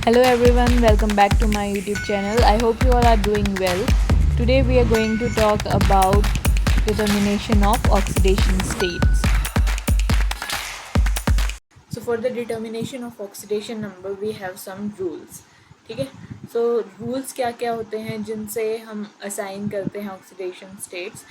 Hello everyone, welcome back to my YouTube channel. I hope you all are doing well. Today we are going to talk about determination of oxidation states. So for the determination of oxidation number we have some rules. ठीक है, so rules क्या क्या होते हैं जिनसे हम assign करते हैं oxidation states.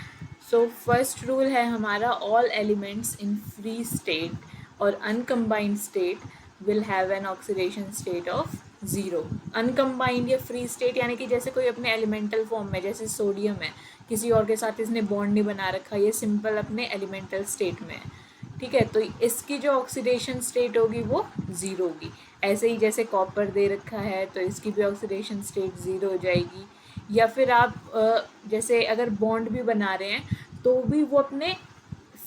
So first rule है हमारा all elements in free state और uncombined state will have an oxidation state of zero. Uncombined या फ्री स्टेट यानी कि जैसे कोई अपने एलिमेंटल फॉर्म में, जैसे सोडियम है, किसी और के साथ इसने बॉन्ड नहीं बना रखा, ये सिंपल अपने एलिमेंटल स्टेट में है. ठीक है, तो इसकी जो ऑक्सीडेशन स्टेट होगी वो ज़ीरो होगी. ऐसे ही जैसे कॉपर दे रखा है तो इसकी भी ऑक्सीडेशन स्टेट ज़ीरो हो जाएगी. या फिर आप जैसे अगर बॉन्ड भी बना रहे हैं तो भी वो अपने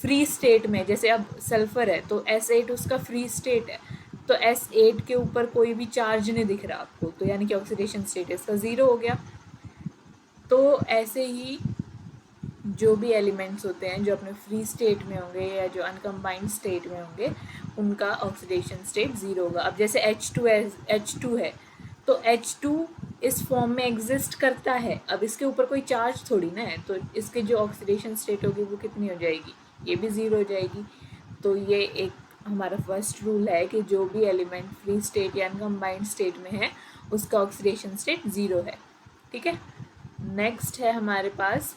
फ्री स्टेट में, जैसे अब सल्फ़र है तो S8 उसका फ्री स्टेट है, तो S8 के ऊपर कोई भी चार्ज नहीं दिख रहा आपको, तो यानी कि ऑक्सीडेशन स्टेट इसका ज़ीरो हो गया. तो ऐसे ही जो भी एलिमेंट्स होते हैं जो अपने फ्री स्टेट में होंगे या जो अनकम्बाइंड स्टेट में होंगे उनका ऑक्सीडेशन स्टेट ज़ीरो होगा. अब जैसे H2 है तो H2 इस फॉर्म में एग्जिस्ट करता है. अब इसके ऊपर कोई चार्ज थोड़ी ना है, तो इसके जो ऑक्सीडेशन स्टेट होगी वो कितनी हो जाएगी, ये भी ज़ीरो हो जाएगी. तो ये एक हमारा फर्स्ट रूल है कि जो भी एलिमेंट फ्री स्टेट या अनकम्बाइंड स्टेट में है उसका ऑक्सीडेशन स्टेट ज़ीरो है. ठीक है, नेक्स्ट है हमारे पास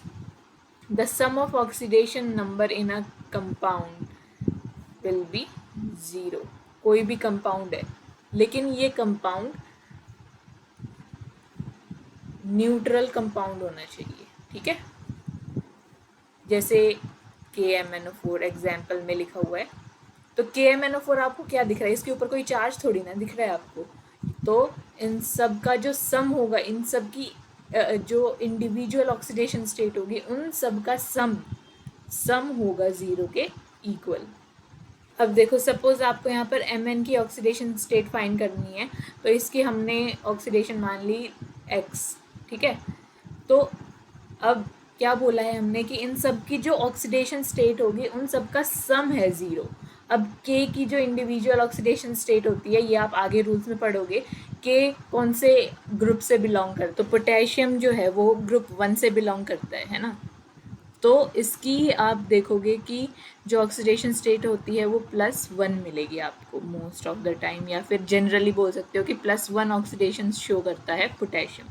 the sum of oxidation number in a compound will be zero. कोई भी कंपाउंड है लेकिन ये कंपाउंड न्यूट्रल कंपाउंड होना चाहिए. ठीक है, जैसे KMnO4 एग्जाम्पल में लिखा हुआ है, तो KMnO4 आपको क्या दिख रहा है, इसके ऊपर कोई चार्ज थोड़ी ना दिख रहा है आपको. तो इन सब का जो सम होगा, इन सब की जो इंडिविजुअल ऑक्सीडेशन स्टेट होगी उन सब का सम होगा ज़ीरो के इक्वल. अब देखो, सपोज आपको यहाँ पर Mn की ऑक्सीडेशन स्टेट फाइंड करनी है, तो इसकी हमने ऑक्सीडेशन मान ली X. ठीक है, तो अब क्या बोला है हमने कि इन सब की जो ऑक्सीडेशन स्टेट होगी उन सब का सम है ज़ीरो. अब K की जो इंडिविजुअल ऑक्सीडेशन स्टेट होती है, ये आप आगे रूल्स में पढ़ोगे, K कौन से ग्रुप से बिलोंग करता है, तो पोटेशियम जो है वो ग्रुप 1 से बिलोंग करता है ना. तो इसकी आप देखोगे कि जो ऑक्सीडेशन स्टेट होती है वो +1 मिलेगी आपको मोस्ट ऑफ द टाइम, या फिर जनरली बोल सकते हो कि +1 ऑक्सीडेशन शो करता है पोटेशियम.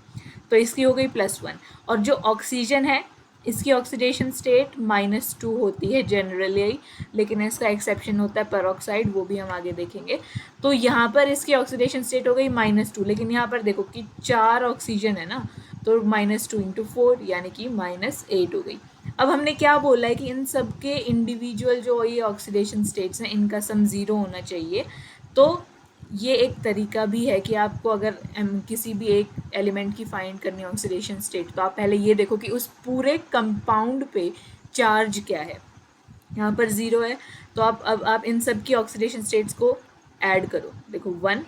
तो इसकी हो गई +1. और जो ऑक्सीजन है इसकी ऑक्सीडेशन स्टेट -2 होती है जनरली, लेकिन इसका एक्सेप्शन होता है पेरोक्साइड, वो भी हम आगे देखेंगे. तो यहाँ पर इसकी ऑक्सीडेशन स्टेट हो गई -2, लेकिन यहाँ पर देखो कि 4 ऑक्सीजन है ना, तो -2 × 4 यानी कि -8 हो गई. अब हमने क्या बोला है कि इन सब के इंडिविजुअल जो ये ऑक्सीडेशन स्टेट्स हैं इनका सम ज़ीरो होना चाहिए. तो ये एक तरीका भी है कि आपको अगर किसी भी एक एलिमेंट की फाइंड करनी है ऑक्सीडेशन स्टेट, तो आप पहले ये देखो कि उस पूरे कंपाउंड पे चार्ज क्या है. यहाँ पर ज़ीरो है, तो अब आप इन सब की ऑक्सीडेशन स्टेट्स को ऐड करो. देखो 1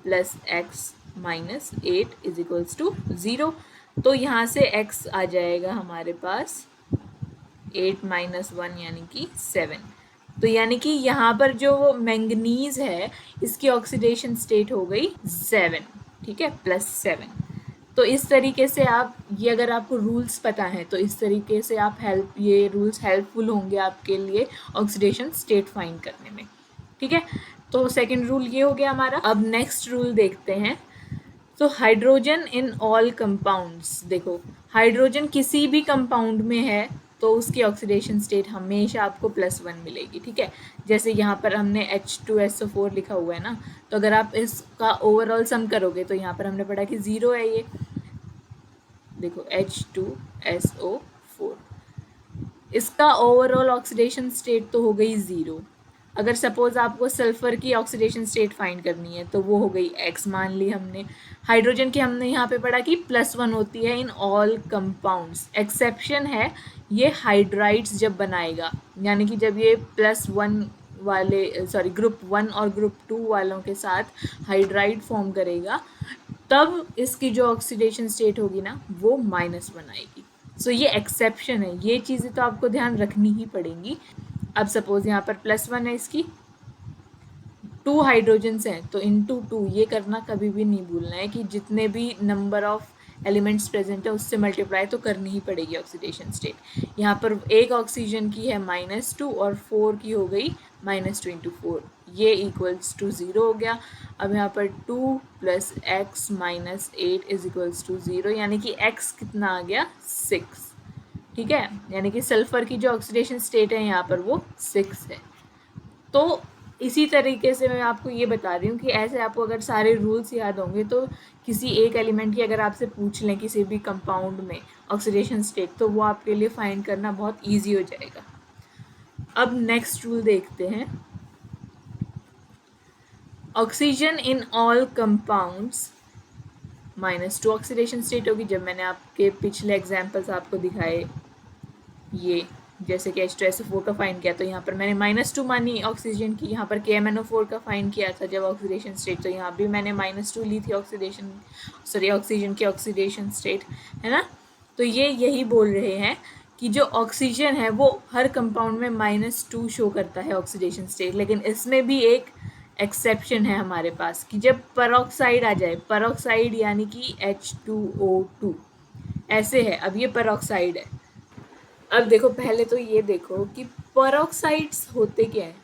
+ x - 8 = 0. तो यहाँ से x आ जाएगा हमारे पास 8 - 1 यानी कि 7. तो यानी कि यहाँ पर जो मैंगनीज़ है इसकी ऑक्सीडेशन स्टेट हो गई 7. ठीक है, +7. तो इस तरीके से आप, ये अगर आपको रूल्स पता है तो इस तरीके से आप ये रूल्स हेल्पफुल होंगे आपके लिए ऑक्सीडेशन स्टेट फाइंड करने में. ठीक है, तो सेकंड रूल ये हो गया हमारा. अब नेक्स्ट रूल देखते हैं. तो हाइड्रोजन इन ऑल कंपाउंड्स, देखो हाइड्रोजन किसी भी कंपाउंड में है तो उसकी ऑक्सीडेशन स्टेट हमेशा आपको +1 मिलेगी. ठीक है, जैसे यहाँ पर हमने H2SO4 लिखा हुआ है ना, तो अगर आप इसका ओवरऑल सम करोगे तो यहाँ पर हमने पढ़ा कि ज़ीरो है. ये देखो H2SO4, इसका ओवरऑल ऑक्सीडेशन स्टेट तो हो गई ज़ीरो. अगर सपोज़ आपको सल्फ़र की ऑक्सीडेशन स्टेट फाइंड करनी है तो वो हो गई X मान ली हमने. हाइड्रोजन की हमने यहाँ पे पढ़ा कि +1 होती है इन ऑल कंपाउंड्स. एक्सेप्शन है ये हाइड्राइड्स जब बनाएगा, यानी कि जब ये +1 वाले ग्रुप 1 और ग्रुप 2 वालों के साथ हाइड्राइड फॉर्म करेगा, तब इसकी जो ऑक्सीडेशन स्टेट होगी ना वो -1 आएगी. सो ये एक्सेप्शन है, ये चीज़ें तो आपको ध्यान रखनी ही पड़ेंगी. अब सपोज यहाँ पर +1 है इसकी, 2 हाइड्रोजन्स हैं तो इंटू 2 ये करना कभी भी नहीं भूलना है कि जितने भी नंबर ऑफ एलिमेंट्स प्रेजेंट है उससे मल्टीप्लाई तो करनी ही पड़ेगी ऑक्सीडेशन स्टेट। यहाँ पर एक ऑक्सीजन की है -2 और 4 की हो गई -2 इंटू 4, ये इक्वल्स टू 0 हो गया। अब यहाँ पर 2 + x - 8 इज इक्वल्स टू 0, यानी कि x कितना आ गया 6, ठीक है, यानी कि सल्फर की जो ऑक्सीडेशन स्टेट है यहाँ पर वो 6 है। तो इसी तरीके से मैं आपको ये बता रही हूँ कि ऐसे आपको अगर सारे रूल्स याद होंगे तो किसी एक एलिमेंट की अगर आपसे पूछ लें किसी भी कंपाउंड में ऑक्सीडेशन स्टेट, तो वो आपके लिए फाइंड करना बहुत ईजी हो जाएगा। अब नेक्स्ट रूल देखते हैं। Oxygen in all compounds -2 oxidation state होगी। जब मैंने आपके पिछले एग्जाम्पल्स आपको दिखाए, ये जैसे कि H2SO4 का फाइंड किया तो यहाँ पर मैंने -2 मानी ऑक्सीजन की, यहाँ पर KMNO4 का फाइंड किया था जब ऑक्सीडेशन स्टेट, तो यहाँ भी मैंने -2 ली थी ऑक्सीजन की ऑक्सीडेशन स्टेट, है ना। तो ये यही बोल रहे हैं कि जो ऑक्सीजन है वो हर कंपाउंड में -2 शो करता है ऑक्सीडेशन स्टेट, लेकिन इसमें भी एक एक्सेप्शन है हमारे पास कि जब पेरोक्साइड आ जाए, पेरोक्साइड यानी कि H2O2 ऐसे है। अब ये पेरोक्साइड है। अब देखो, पहले तो ये देखो कि पेरोक्साइड्स होते क्या हैं।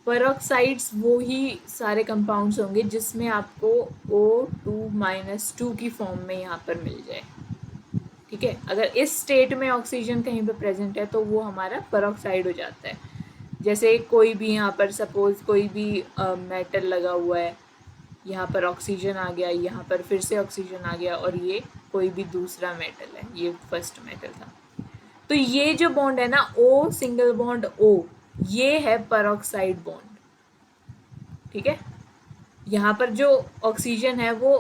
पेरोक्साइड्स वो ही सारे कंपाउंड्स होंगे जिसमें आपको O2 - 2 की फॉर्म में यहाँ पर मिल जाए, ठीक है। अगर इस स्टेट में ऑक्सीजन कहीं पे प्रेजेंट है तो वो हमारा पेरोक्साइड हो जाता है। जैसे कोई भी यहाँ पर सपोज कोई भी मेटल लगा हुआ है, यहाँ पर ऑक्सीजन आ गया, यहाँ पर फिर से ऑक्सीजन आ गया, और ये कोई भी दूसरा मेटल है, ये फर्स्ट मेटल था, तो ये जो बॉन्ड है ना O सिंगल बॉन्ड O, ये है पेरोक्साइड बॉन्ड, ठीक है। यहाँ पर जो ऑक्सीजन है वो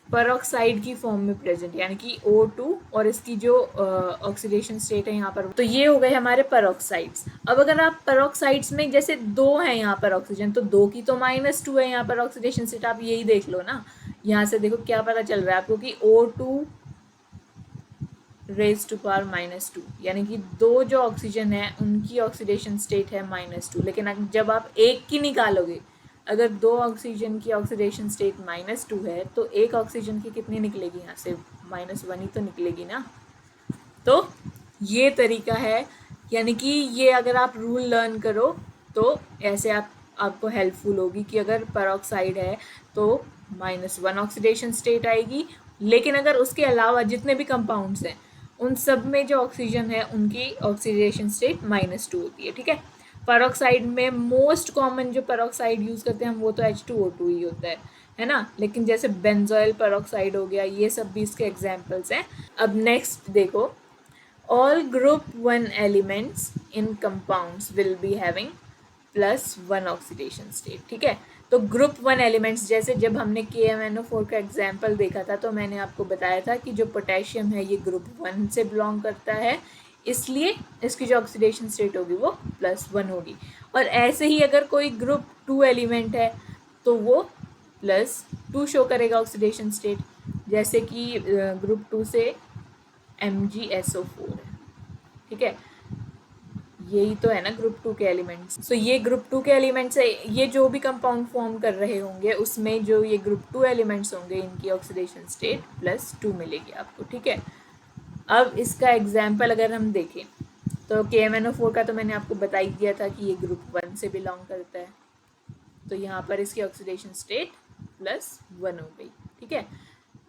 पेरोक्साइड की फॉर्म में प्रेजेंट, यानी कि O2 और इसकी जो ऑक्सीडेशन स्टेट है यहाँ पर, तो ये हो गए हमारे पेरोक्साइड्स। अब अगर आप पेरोक्साइड्स में जैसे 2 हैं यहाँ पर ऑक्सीजन, तो 2 की तो -2 है यहाँ पर ऑक्सीडेशन स्टेट, आप यही देख लो ना। यहाँ से देखो क्या पता चल रहा है आपको कि O2 रेज टू पावर -2, यानी कि 2 जो ऑक्सीजन है उनकी ऑक्सीडेशन स्टेट है -2, लेकिन जब आप एक की निकालोगे, अगर 2 ऑक्सीजन की ऑक्सीडेशन स्टेट -2 है तो एक ऑक्सीजन की कितनी निकलेगी, यहाँ से -1 ही तो निकलेगी ना। तो ये तरीका है, यानी कि ये अगर आप रूल लर्न करो तो ऐसे आपको हेल्पफुल होगी कि अगर पेरोक्साइड है तो -1 ऑक्सीडेशन स्टेट आएगी, लेकिन अगर उसके अलावा जितने भी कंपाउंड्स हैं उन सब में जो ऑक्सीजन है उनकी ऑक्सीडेशन स्टेट -2 होती है, ठीक है। पेरोक्साइड में मोस्ट कॉमन जो पेरोक्साइड यूज़ करते हैं हम वो तो H2O2 ही होता है ना, लेकिन जैसे बेंजोइल पेरोक्साइड हो गया, ये सब भी इसके एग्जाम्पल्स हैं। अब नेक्स्ट देखो, all group 1 elements in compounds will be having +1 oxidation state, ठीक है। तो ग्रुप 1 एलिमेंट्स, जैसे जब हमने KMNO4 का एग्जाम्पल देखा था तो मैंने आपको बताया था कि जो पोटेशियम है ये ग्रुप 1 से बिलोंग करता है, इसलिए इसकी जो ऑक्सीडेशन स्टेट होगी वो +1 होगी। और ऐसे ही अगर कोई ग्रुप 2 एलिमेंट है तो वो +2 शो करेगा ऑक्सीडेशन स्टेट, जैसे कि ग्रुप 2 से MgSO4 है, ठीक है। यही तो है ना ग्रुप 2 के एलिमेंट्स। सो ये ग्रुप 2 के एलिमेंट्स है, ये जो भी कंपाउंड फॉर्म कर रहे होंगे उसमें जो ये ग्रुप 2 एलिमेंट्स होंगे इनकी ऑक्सीडेशन स्टेट +2 मिलेगी आपको, ठीक है। अब इसका एग्जाम्पल अगर हम देखें तो KMNO4 का तो मैंने आपको बता ही दिया था कि ये ग्रुप 1 से बिलोंग करता है, तो यहाँ पर इसकी ऑक्सीडेशन स्टेट +1 हो गई, ठीक है।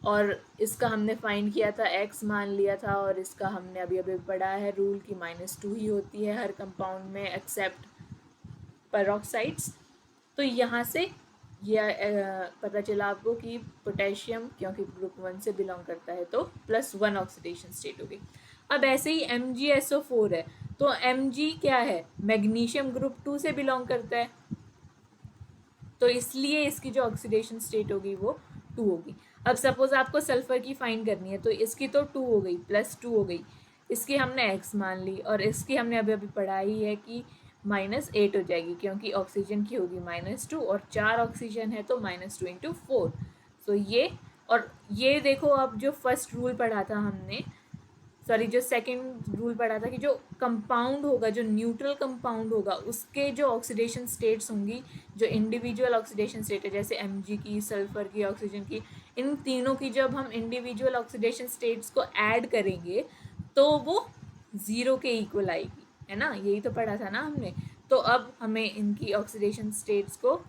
और इसका हमने फाइंड किया था, x मान लिया था, और इसका हमने अभी अभी पढ़ा है रूल की -2 ही होती है हर कंपाउंड में एक्सेप्ट पेरोक्साइड्स। तो यहाँ से ये पता चला आपको कि पोटेशियम क्योंकि ग्रुप 1 से बिलोंग करता है तो +1 ऑक्सीडेशन स्टेट होगी। अब ऐसे ही MgSO4 है, तो Mg क्या है, मैग्नीशियम ग्रुप 2 से बिलोंग करता है, तो इसलिए इसकी जो ऑक्सीडेशन स्टेट होगी वो 2 होगी। अब सपोज आपको सल्फर की फाइंड करनी है तो इसकी तो 2 हो गई, +2 हो गई, इसकी हमने x मान ली, और इसकी हमने अभी अभी पढ़ा ही है कि -8 हो जाएगी क्योंकि ऑक्सीजन की होगी -2 और 4 ऑक्सीजन है तो -2 इंटू 4। सो ये, और ये देखो अब जो फर्स्ट रूल पढ़ा था हमने सॉरी जो सेकंड रूल पढ़ा था कि जो कंपाउंड होगा, जो न्यूट्रल कंपाउंड होगा, उसके जो ऑक्सीडेशन स्टेट्स होंगी, जो इंडिविजुअल ऑक्सीडेशन स्टेट है जैसे Mg की, सल्फर की, ऑक्सीजन की, इन तीनों की जब हम इंडिविजुअल ऑक्सीडेशन स्टेट्स को ऐड करेंगे तो वो ज़ीरो के इक्वल आएगी, है ना, यही तो पढ़ा था ना हमने। तो अब हमें इनकी ऑक्सीडेशन स्टेट्स को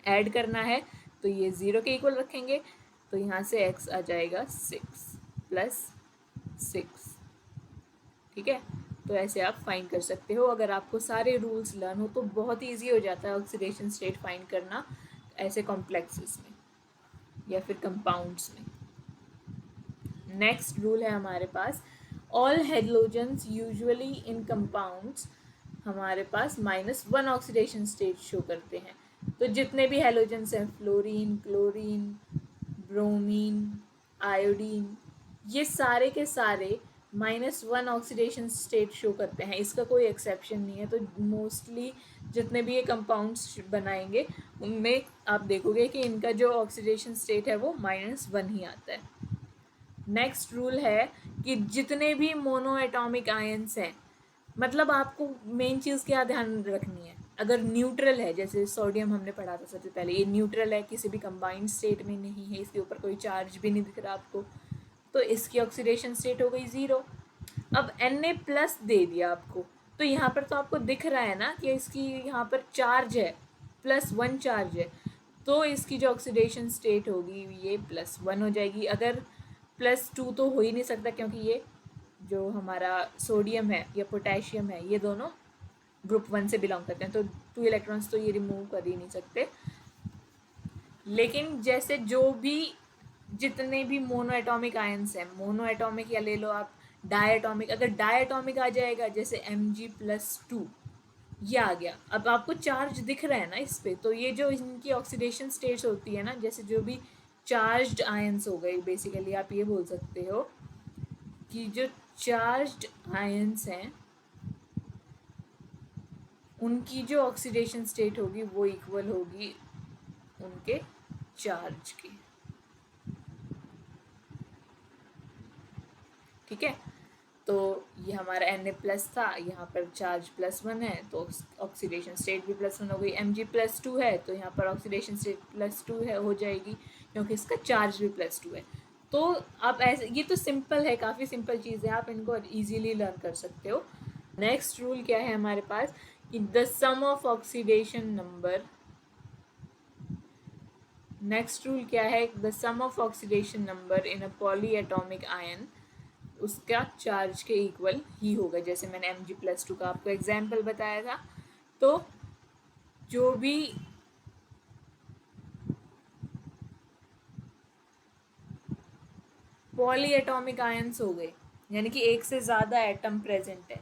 ऐड करना है, तो ये ज़ीरो के इक्वल रखेंगे, तो यहाँ से x आ जाएगा 6+6, ठीक है। तो ऐसे आप फाइंड कर सकते हो, अगर आपको सारे रूल्स लर्न हो तो बहुत ईजी हो जाता है ऑक्सीडेशन स्टेट फाइंड करना ऐसे कॉम्प्लेक्सेस में या फिर कंपाउंड्स में। नेक्स्ट रूल है हमारे पास, all halogens usually in compounds हमारे पास -1 ऑक्सीडेशन स्टेट शो करते हैं। तो जितने भी हेलोजेंस हैं, फ्लोरीन, क्लोरीन, ब्रोमीन, आयोडीन, ये सारे के सारे -1 ऑक्सीडेशन स्टेट शो करते हैं, इसका कोई एक्सेप्शन नहीं है। तो मोस्टली जितने भी ये कंपाउंड्स बनाएंगे उनमें आप देखोगे कि इनका जो ऑक्सीडेशन स्टेट है वो -1 ही आता है। नेक्स्ट रूल है कि जितने भी मोनो एटॉमिक आयंस हैं, मतलब आपको मेन चीज़ क्या ध्यान रखनी है, अगर न्यूट्रल है, जैसे सोडियम हमने पढ़ा था सबसे पहले, ये न्यूट्रल है, किसी भी कंबाइंड स्टेट में नहीं है, इसके ऊपर कोई चार्ज भी नहीं दिख रहा आपको, तो इसकी ऑक्सीडेशन स्टेट हो गई 0। अब Na+ दे दिया आपको, तो यहाँ पर तो आपको दिख रहा है ना कि इसकी यहाँ पर चार्ज है, +1 चार्ज है, तो इसकी जो ऑक्सीडेशन स्टेट होगी ये +1 हो जाएगी। अगर +2 तो हो ही नहीं सकता, क्योंकि ये जो हमारा सोडियम है या पोटेशियम है, ये दोनों ग्रुप 1 से बिलोंग करते हैं, तो 2 इलेक्ट्रॉन्स तो ये रिमूव कर ही नहीं सकते। लेकिन जैसे जो भी जितने भी मोनो एटॉमिक आयंस हैं, मोनो एटॉमिक या ले लो आप डायटॉमिक, अगर डायटॉमिक आ जाएगा जैसे Mg+2, ये आ गया, अब आपको चार्ज दिख रहा है ना इस पे, तो ये जो इनकी ऑक्सीडेशन स्टेट्स होती है ना, जैसे जो भी चार्ज्ड आयंस हो गए, बेसिकली आप ये बोल सकते हो कि जो चार्ज्ड आयंस हैं उनकी जो ऑक्सीडेशन स्टेट होगी वो इक्वल होगी उनके चार्ज की, ठीक है। तो ये हमारा Na+ था, यहाँ पर चार्ज +1 है तो ऑक्सीडेशन स्टेट भी +1 हो गई। Mg+2 है तो यहाँ पर ऑक्सीडेशन स्टेट +2 है हो जाएगी, क्योंकि इसका चार्ज भी +2 है। तो आप ऐसे, ये तो सिंपल है, काफ़ी सिंपल चीज़ है, आप इनको ईजीली लर्न कर सकते हो। नेक्स्ट रूल क्या है हमारे पास कि the sum of oxidation number, next rule क्या है, the sum of oxidation number in a poly atomic ion उसका चार्ज के इक्वल ही होगा। जैसे मैंने Mg+2 का आपको एग्जाम्पल बताया था, तो जो भी पॉली एटॉमिक आयंस हो गए, यानी कि एक से ज़्यादा एटम प्रेजेंट है,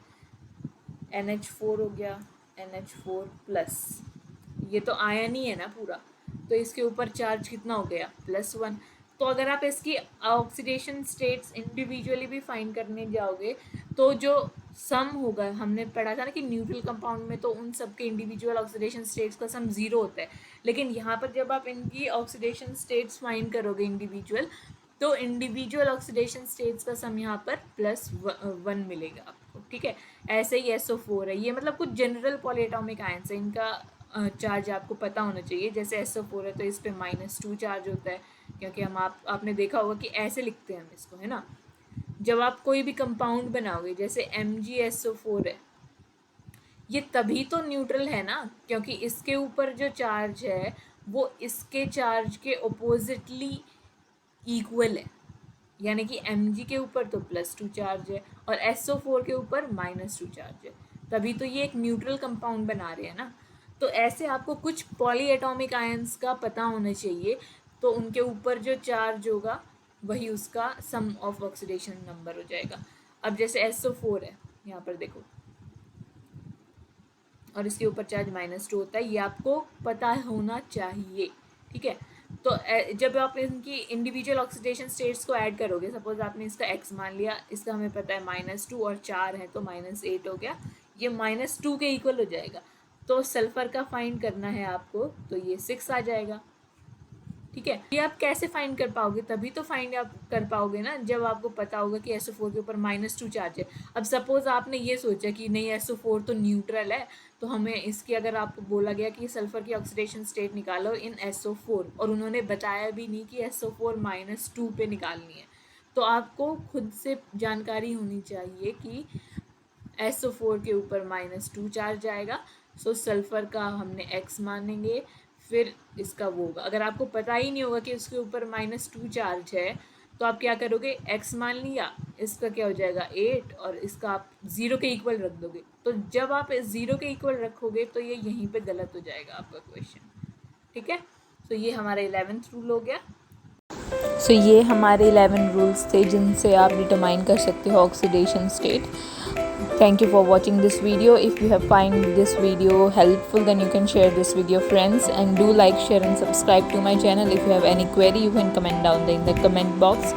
NH4 हो गया, NH4+, ये तो आयन ही है ना पूरा, तो इसके ऊपर चार्ज कितना हो गया +1। तो अगर आप इसकी ऑक्सीडेशन स्टेट्स इंडिविजुअली भी फाइंड करने जाओगे तो जो सम होगा, हमने पढ़ा था ना कि न्यूट्रल कंपाउंड में तो उन सबके इंडिविजुअल ऑक्सीडेशन स्टेट्स का सम 0 होता है, लेकिन यहाँ पर जब आप इनकी ऑक्सीडेशन स्टेट्स फाइंड करोगे इंडिविजुअल, तो इंडिविजुअल ऑक्सीडेशन स्टेट्स का सम यहाँ पर +1 मिलेगा आपको, ठीक है। ऐसे ही SO4 है, ये मतलब कुछ जनरल पॉलीएटॉमिक आयंस है, इनका चार्ज आपको पता होना चाहिए। जैसे SO4 है तो इस पर -2 चार्ज होता है, क्योंकि हम आपने देखा होगा कि ऐसे लिखते हैं हम इसको, है ना। जब आप कोई भी कंपाउंड बनाओगे, जैसे MgSO4 है, ये तभी तो न्यूट्रल है ना, क्योंकि इसके ऊपर जो चार्ज है वो इसके चार्ज के ओपोजिटली इक्वल है, यानी कि Mg के ऊपर तो +2 चार्ज है और SO4 के ऊपर -2 चार्ज है, तभी तो ये एक न्यूट्रल कंपाउंड बना रहे हैं ना। तो ऐसे आपको कुछ पॉली एटॉमिक आयंस का पता होना चाहिए, तो उनके ऊपर जो चार्ज होगा वही उसका सम ऑफ ऑक्सीडेशन नंबर हो जाएगा। अब जैसे SO4 है, यहाँ पर देखो, और इसके ऊपर चार्ज -2 होता है, ये आपको पता होना चाहिए, ठीक है। तो जब आप इनकी इंडिविजुअल ऑक्सीडेशन स्टेट्स को ऐड करोगे, सपोज आपने इसका x मान लिया, इसका हमें पता है -2 और 4 है तो -8 हो गया, ये -2 के इक्वल हो जाएगा। तो सल्फर का फाइंड करना है आपको, तो ये 6 आ जाएगा, ठीक है। ये आप कैसे फाइंड कर पाओगे? तभी तो फाइंड आप कर पाओगे ना जब आपको पता होगा कि SO4 के ऊपर -2 चार्ज है। अब सपोज आपने ये सोचा कि नहीं SO4 तो न्यूट्रल है, तो हमें इसकी अगर आपको बोला गया कि सल्फर की ऑक्सीडेशन स्टेट निकालो इन SO4 और उन्होंने बताया भी नहीं कि SO4 -2 पे निकालनी है, तो आपको खुद से जानकारी होनी चाहिए कि SO4 के ऊपर -2 चार्ज आएगा, सो सल्फर का हमने X मानेंगे, फिर इसका वो होगा। अगर आपको पता ही नहीं होगा कि इसके ऊपर -2 चार्ज है, तो आप क्या करोगे, X मान लिया, इसका क्या हो जाएगा 8 और इसका आप 0 के इक्वल रख दोगे। तो जब आप 0 के इक्वल रखोगे तो ये यहीं पे गलत हो जाएगा आपका क्वेश्चन, ठीक है। तो ये हमारा 11th रूल हो गया। सो ये हमारे 11 रूल्स थे जिनसे आप डिटरमाइन कर सकते हो oxidation state. Thank you for watching this video. If you have find this video helpful, then you can share this with your friends, and do like, share and subscribe to my channel. If you have any query, you can comment down in the comment box.